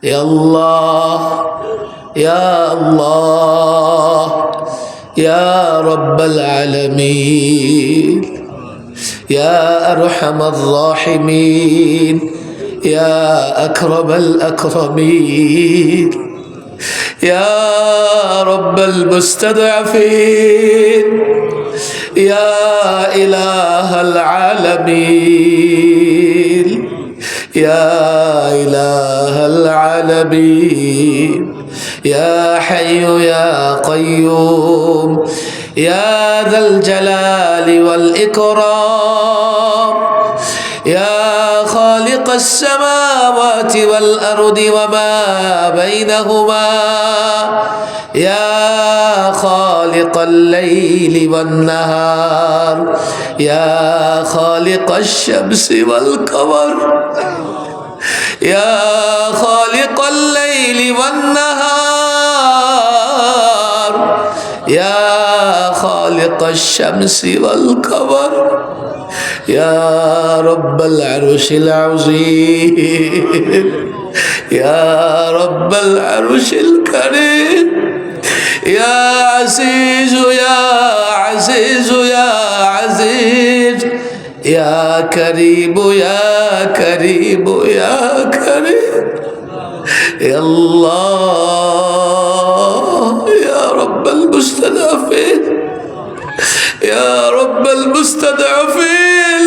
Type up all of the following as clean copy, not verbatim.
يا الله يا الله يا رب العالمين يا أرحم الراحمين يا أكرم الأكرمين يا رب المستضعفين يا إله العالمين يا إله العالمين يا حي يا قيوم يا ذا الجلال والإكرام يا خالق السماوات والأرض وما بينهما يا خالق الليل والنهار يا خالق الشمس والقمر يا خالق الليل والنهار يا خالق الشمس والقمر يا رب العرش العظيم يا رب العرش الكريم يا عزيز يا عزيز يا عزيز يا كريم يا كريم يا كريم يا الله يا رب المستضعفين يا رب المستضعفين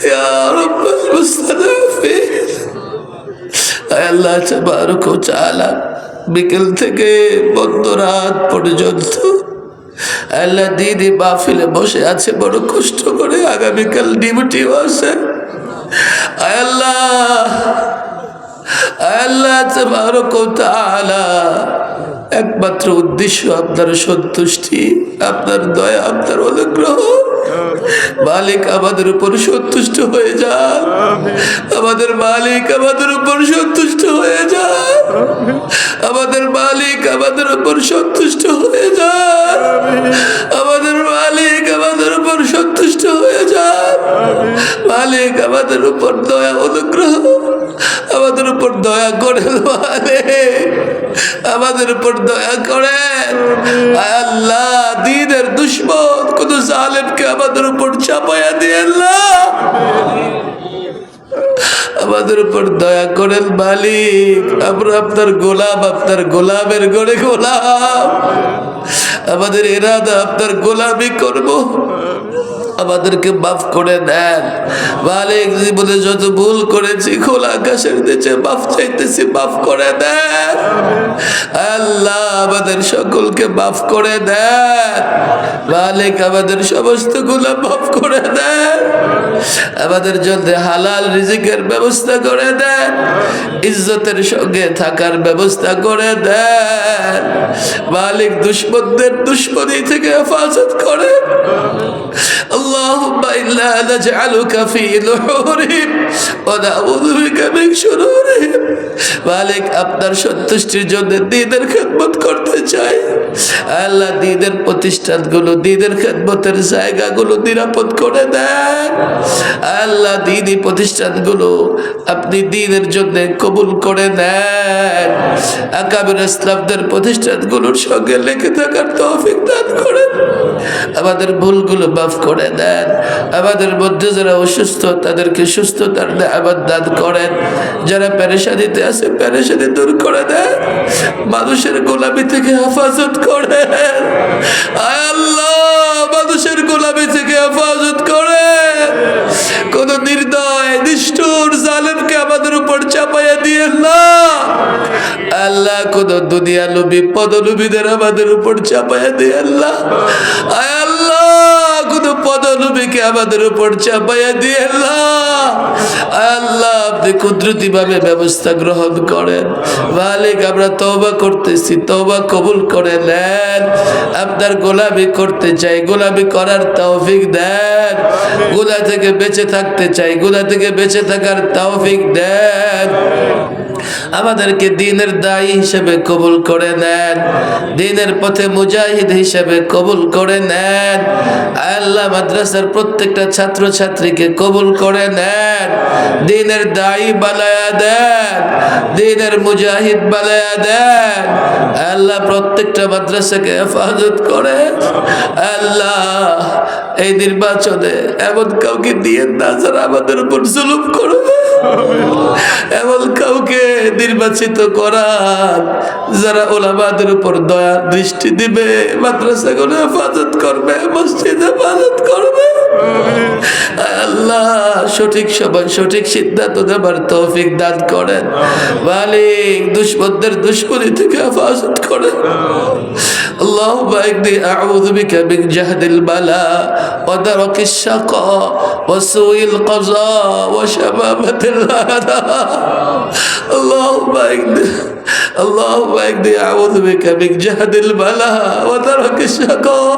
يا رب المستضعفين আল্লাহ তাবারক ওয়া তাআলা বিকেল থেকে বন্ধরাত পর্যন্ত আল্লাহ দিদি মাহফিলে বসে আছে বড় কষ্ট করে আগামীকাল ডিউটিও আছে আল্লাহ তাবারক ওয়া তাআলা একমাত্র উদ্দেশ্য আপনার সন্তুষ্টি আপনার দয়া আপনার অনুগ্রহ মালিক আমাদের উপর সন্তুষ্ট হয়ে যান আমাদের মালিক আমাদের উপর সন্তুষ্ট হয়ে যান আমাদের মালিক আমাদের উপর সন্তুষ্ট হয়ে যান আমাদের মালিক আমাদের উপর সন্তুষ্ট হয়ে যান মালিক আমাদের উপর দয়া অনুগ্রহ আমাদের উপর দয়া করেন মালিক আমাদের উপর দয়া করেন আল্লাহ দ্বীনের দুশমন কোন জালেমকে আমাদের উপর চাপায়া দিয়েন না আমাদের উপর দয়া করেন মালিক আমরা আপনার গোলাম আপনার গোলামের গড়ে গোলাম আমাদের ইরাদা আপনার গোলামি করব আমাদেরকে মাফ করে দেন মালিক জীবনে যত ভুল করেছি খোলা আকাশের নিচে মাফ চাইতেছি মাফ করে দেন আল্লাহ আমাদের সকলকে মাফ করে দেন মালিক আমাদের সমস্ত গুনাহ মাফ করে দেন আমাদের জন্য হালাল রিজিকের ব্যবস্থা করে দেন ইজ্জতের সঙ্গে থাকার ব্যবস্থা করে দেন মালিক দুশমনদের দুশমনি থেকে হেফাজত করেন اللهم إنا نجعلك في نحورهم ونعوذ بك من شرورهم মালিক আপনার সন্তুষ্টির জন্য দ্বীনের খেদমত করতে চাই আল্লাহ দ্বীনের প্রতিষ্ঠানগুলো দ্বীনের খেদমতের জায়গাগুলো নিরাপদ করে দেন আল্লাহ দ্বীনি প্রতিষ্ঠানগুলো আপনি দ্বীনের জন্য কবুল করে নেন আকাবির ইসলামদের প্রতিষ্ঠানগুলোর সঙ্গে লেগে থাকার তৌফিক দান করেন আমাদের ভুলগুলো মাফ করে দেন আমাদের মধ্যে যারা অসুস্থ তাদেরকে সুস্থতার নিয়ামত দান করেন যারা পেরেশানিতে আছে পেরেশানি দূর করে দেন মানুষের গোলামি থেকে হেফাজত করেন আয় আল্লাহ মানুষের গোলামি থেকে হেফাজত করেন কোন নির্দয় নিষ্ঠুর জালেমকে আমাদের উপর চাপাইয়া দিয়েন না আল্লাহ কোন দুনিয়া লোভী পদলোভীদের আমাদের উপর চাপাইয়া দিয়েন না আয় আল্লাহ কোন পদলোভীকে আমাদের উপর চাপাইয়া দিয়েন না আল্লাহ আপনি কুদরতি ভাবে ব্যবস্থা গ্রহণ করেন মালিক আমরা তওবা করতেছি তওবা কবুল করে নেন আপনার গোলামি করতে চাই গোলামি করার তৌফিক দেন গুনাহ থেকে বেঁচে থাকতে চাই গুনাহ থেকে বেঁচে থাকার তৌফিক দেন আমাদেরকে দ্বীনের দায়ী হিসেবে কবুল করে নেন, দ্বীনের পথে মুজাহিদ হিসেবে কবুল করে নেন। আল্লাহ মাদ্রাসার প্রত্যেকটা ছাত্র ছাত্রীকে কবুল করে নেন, দ্বীনের দায়ী বানায়া দেন, দ্বীনের মুজাহিদ বানায়া দেন। আল্লাহ প্রত্যেকটা মাদ্রাসাকে হেফাজত করে। আল্লাহ এই নির্বাচনে এমন কাউকে দিয়ে না যারা আমাদের উপর জুলুম করবে, এমন কাউকে নির্বাচিত করার যারা ওলামাদের উপর দয়া দৃষ্টি দিবে, মাদ্রাসাগুলো হেফাজত করবে, মসজিদ হেফাজত করবে। আল্লাহ সঠিক সময় সঠিক সিদ্ধান্ত দেবার তৌফিক দান করেন। মালিক দুশমনদের দুশমনি থেকে হেফাজত করেন। আল্লাহুম্মা ইন্নী আউযু বিকা মিন জাহদিল বালা ওয়া দারকিশ শাকা ওয়া সুইল কাযা ওয়া শামামাতিল আ'দা। اللهم إني أعوذ بك من جهد البلاء ودرك الشقاء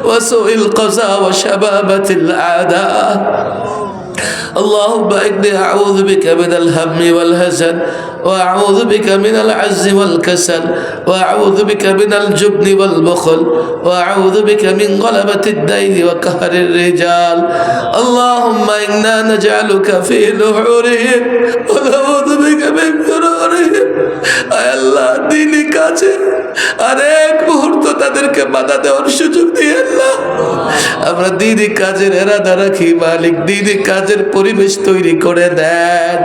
وسوء القضاء وشمامة الأعداء. اللهم إني أعوذ بك من الهم والحزن وأعوذ بك من العجز والكسل وأعوذ بك من الجبن والبخل وأعوذ بك من غلبة الدين وقهر الرجال. اللهم إنا نجعلك في نحورهم ونعوذ بك من شرورهم. আয় আল্লাহ দিনী কাজে আরেক মুহূর্ত তাদেরকে বাধা দেওয়ার সুযোগ দিয়ে আল্লাহ আমরা দিনী কাজের এরাদা রাখি। মালিক দিনী কাজের পরিবেশ তৈরি করে দেন,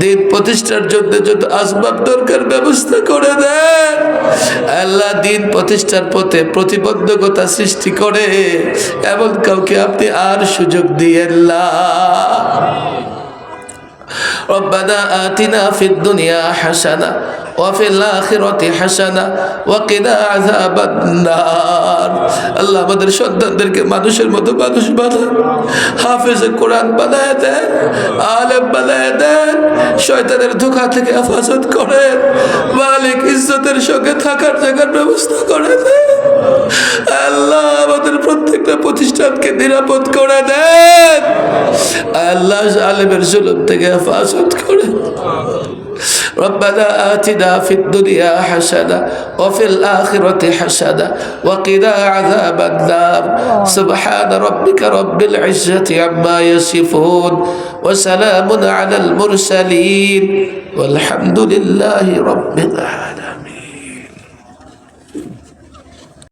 দিন প্রতিষ্ঠার জন্য যত আসবাব দরকার ব্যবস্থা করে দেন। আল্লাহ দিন প্রতিষ্ঠার পথে প্রতিবন্ধকতা সৃষ্টি করে এমন কাউকে আপনি আর সুযোগ দিয়েন না। ربنا آتنا في الدنيا حسنة وفي الآخرة حسنة وقنا عذاب النار. আল্লাহ আমাদের সন্তানদেরকে মানুষের মতো মানুষ বানান, হাফেজ কোরআন বানায় দেন, আলেম বানায় দেন, শয়তানের ধোঁকা থেকে হেফাজত করেন। মালিক ইজ্জতের সঙ্গে থাকার জায়গার ব্যবস্থা করে দেন। আল্লাহ আমাদের প্রত্যেকটা প্রতিষ্ঠানকে নিরাপদ করে দেন। আল্লাহ আলেমের জুলুম থেকে হেফাজত করেন। ربنا آتنا في الدنيا حسنة وفي الآخرة حسنة وقنا عذاب النار. سبحان ربك رب العزة عما يصفون وسلام على المرسلين والحمد لله رب العالمين.